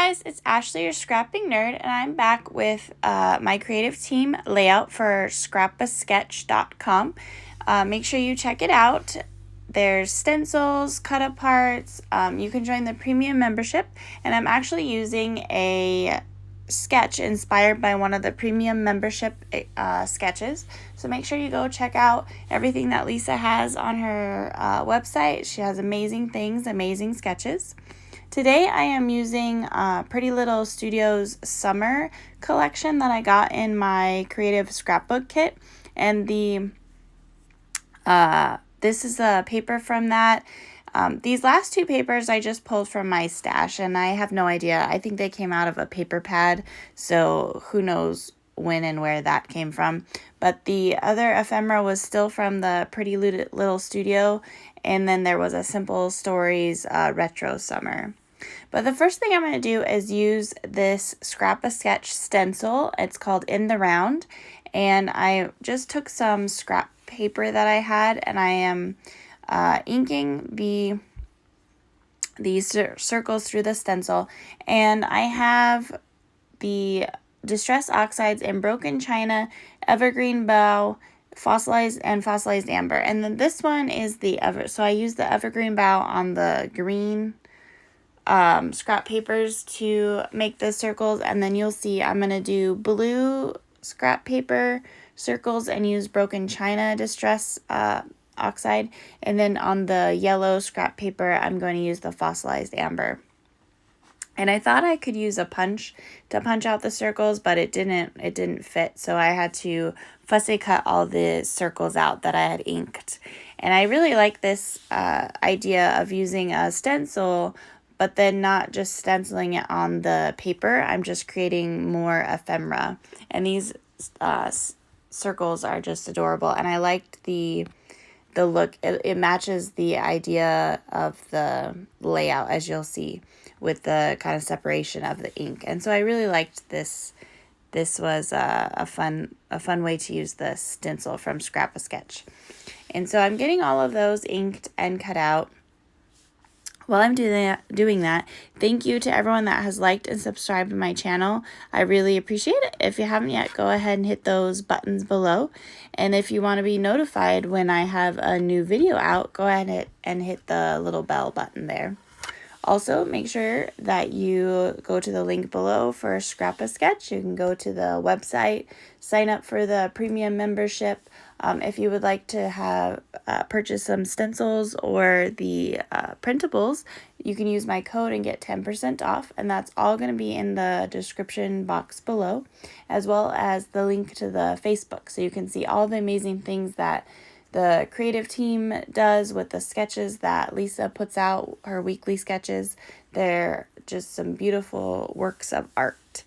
guys, it's Ashley, your scrapping nerd, and I'm back with my creative team layout for scrapbooksketch.com. Make sure you check it out. There's stencils, cut aparts. You can join the premium membership, and I'm actually using a sketch inspired by one of the premium membership sketches. So make sure you go check out everything that Lisa has on her website. She has amazing things, amazing sketches. Today I am using Pretty Little Studios Summer collection that I got in my creative scrapbook kit, and this is a paper from that. These last two papers I just pulled from my stash, and I have no idea. I think they came out of a paper pad, so who knows when and where that came from. But the other ephemera was still from the Pretty Little Studio, and then there was a Simple Stories Retro Summer. But the first thing I'm going to do is use this Scrap-A-Sketch stencil. It's called In the Round, and I just took some scrap paper that I had, and I am inking these circles through the stencil, and I have the Distress Oxides in Broken China, Evergreen Bough, fossilized amber, and then this one is so I use the Evergreen Bough on the green scrap papers to make the circles, and then you'll see I'm going to do blue scrap paper circles and use Broken China Distress Oxide, and then on the yellow scrap paper I'm going to use the fossilized amber. And I thought I could use a punch to punch out the circles, but it didn't fit, so I had to fussy cut all the circles out that I had inked. And I really like this idea of using a stencil, but then not just stenciling it on the paper. I'm just creating more ephemera, and these circles are just adorable, and I liked the look. It matches the idea of the layout, as you'll see, with the kind of separation of the ink. And so I really liked this. This was a fun way to use the stencil from Scrap-A-Sketch. And so I'm getting all of those inked and cut out. While I'm doing that, thank you to everyone that has liked and subscribed to my channel. I really appreciate it. If you haven't yet, go ahead and hit those buttons below. And if you want to be notified when I have a new video out, go ahead and hit the little bell button there. Also, make sure that you go to the link below for Scrap-A-Sketch. You can go to the website, sign up for the premium membership. If you would like to have purchase some stencils or the printables, you can use my code and get 10% off, and that's all going to be in the description box below, as well as the link to the Facebook, so you can see all the amazing things that the creative team does with the sketches that Lisa puts out, her weekly sketches. They're just some beautiful works of art.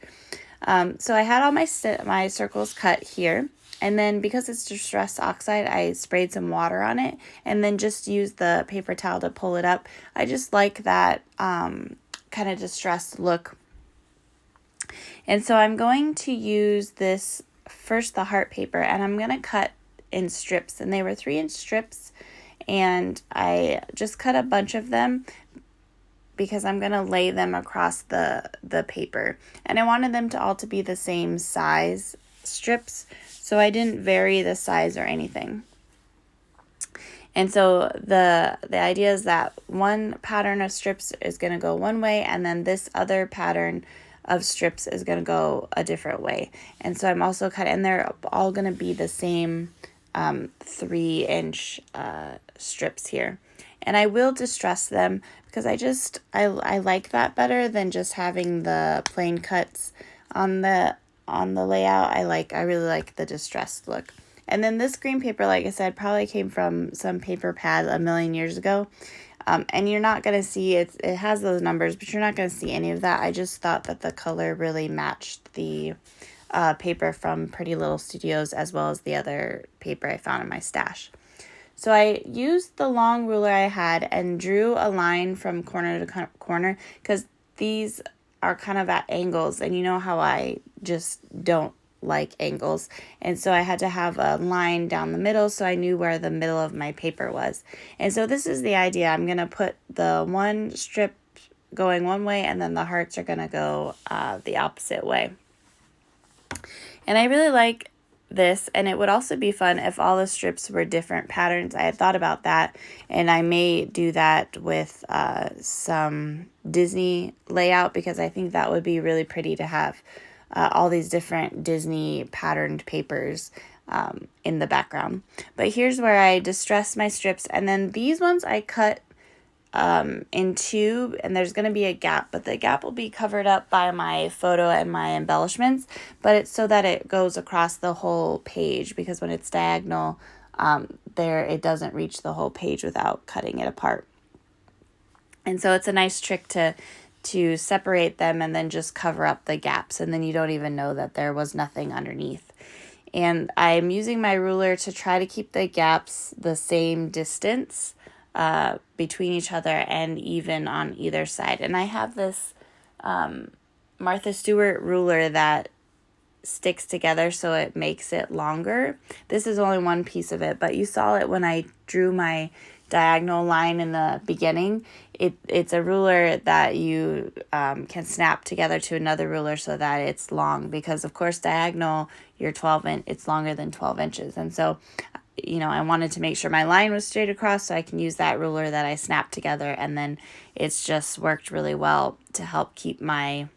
So I had all my circles cut here. And then because it's Distress Oxide, I sprayed some water on it and then just used the paper towel to pull it up. I just like that kind of distressed look. And so I'm going to use this, first the heart paper, and I'm going to cut in strips. And they were 3-inch strips, and I just cut a bunch of them because I'm going to lay them across the paper. And I wanted them to all to be the same size strips, so I didn't vary the size or anything. And so the idea is that one pattern of strips is going to go one way, and then this other pattern of strips is going to go a different way. And so I'm also cutting, and they're all going to be the same 3-inch strips here. And I will distress them because I like that better than just having the plain cuts on the layout. I really like the distressed look. And then this green paper, like I said, probably came from some paper pad a million years ago. And you're not going to see, it has those numbers, but you're not going to see any of that. I just thought that the color really matched the paper from Pretty Little Studios, as well as the other paper I found in my stash. So I used the long ruler I had and drew a line from corner to corner, because these are kind of at angles, and you know how I just don't like angles, and so I had to have a line down the middle so I knew where the middle of my paper was. And so this is the idea. I'm going to put the one strip going one way, and then the hearts are going to go the opposite way. And I really like this, and it would also be fun if all the strips were different patterns. I had thought about that, and I may do that with some Disney layout, because I think that would be really pretty to have all these different Disney patterned papers in the background. But here's where I distress my strips, and then these ones I cut in two, and there's going to be a gap, but the gap will be covered up by my photo and my embellishments, but it's so that it goes across the whole page, because when it's diagonal, it doesn't reach the whole page without cutting it apart. And so it's a nice trick to separate them and then just cover up the gaps, and then you don't even know that there was nothing underneath. And I'm using my ruler to try to keep the gaps the same distance between each other and even on either side. And I have this Martha Stewart ruler that sticks together so it makes it longer. This is only one piece of it, but you saw it when I drew my diagonal line in the beginning. It's a ruler that you can snap together to another ruler so that it's long, because of course diagonal, it's longer than 12 inches. And so I wanted to make sure my line was straight across, so I can use that ruler that I snapped together, and then it's just worked really well to help keep my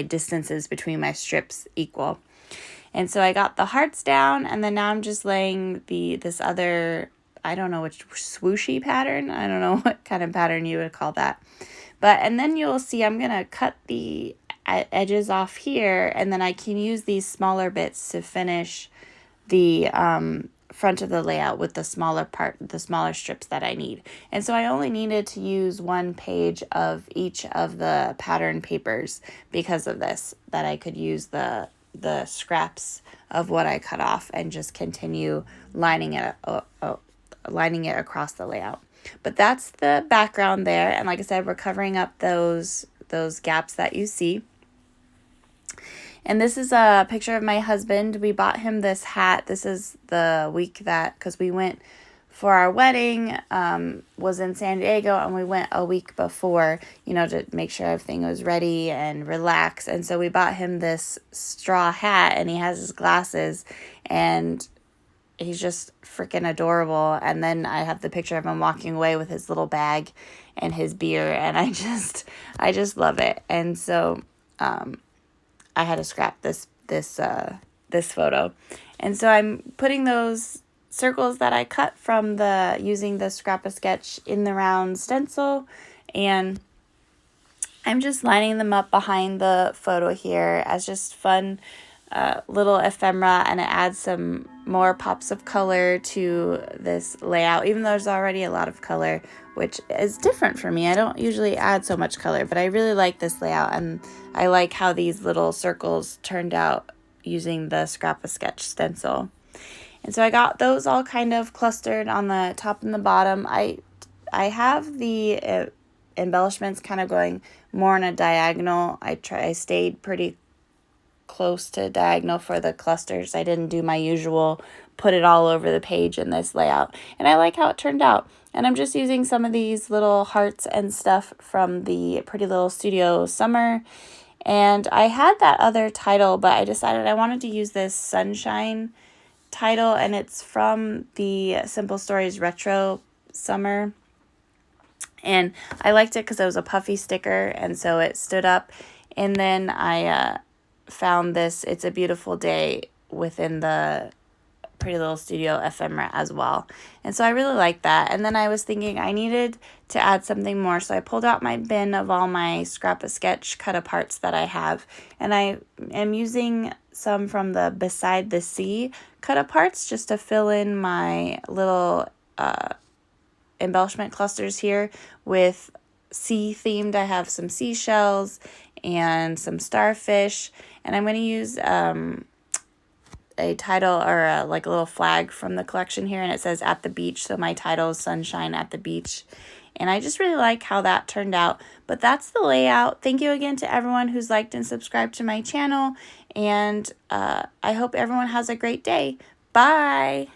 distances between my strips equal. And so I got the hearts down, and then now I'm just laying this other, I don't know which, swooshy pattern. I don't know what kind of pattern you would call that. And then you'll see I'm going to cut the edges off here, and then I can use these smaller bits to finish the front of the layout with the smaller strips that I need. And so I only needed to use one page of each of the pattern papers because of this, that I could use the scraps of what I cut off and just continue lining it across the layout. But that's the background there, and like I said, we're covering up those gaps that you see. And this is a picture of my husband. We bought him this hat. This is the week because we went for our wedding, was in San Diego, and we went a week before, to make sure everything was ready and relax. And so we bought him this straw hat, and he has his glasses, and he's just freaking adorable. And then I have the picture of him walking away with his little bag and his beer, and I just love it. And so I had to scrap this photo. And so I'm putting those circles that I cut from using the Scrap-A-Sketch in the round stencil, and I'm just lining them up behind the photo here as just fun little ephemera, and it adds some more pops of color to this layout, even though there's already a lot of color, which is different for me. I don't usually add so much color, but I really like this layout, and I like how these little circles turned out using the Scrap-A-Sketch stencil. And so I got those all kind of clustered on the top and the bottom. I have the embellishments kind of going more on a diagonal. I stayed pretty close to diagonal for the clusters. I didn't do my usual put it all over the page in this layout, and I like how it turned out. And I'm just using some of these little hearts and stuff from the Pretty Little Studio Summer, and I had that other title, but I decided I wanted to use this Sunshine title, and it's from the Simple Stories Retro Summer, and I liked it because it was a puffy sticker, and so it stood up. And then I found this It's a Beautiful Day within the Pretty Little Studio ephemera as well. And so I really like that. And then I was thinking I needed to add something more, so I pulled out my bin of all my Scrap-A-Sketch cut-aparts that I have, and I am using some from the Beside the Sea cut-aparts just to fill in my little embellishment clusters here with sea themed. I have some seashells and some starfish, and I'm going to use a title or like a little flag from the collection here, and it says At the Beach, so my title is Sunshine at the Beach, and I just really like how that turned out. But that's the layout. Thank you again to everyone who's liked and subscribed to my channel, and I hope everyone has a great day. Bye!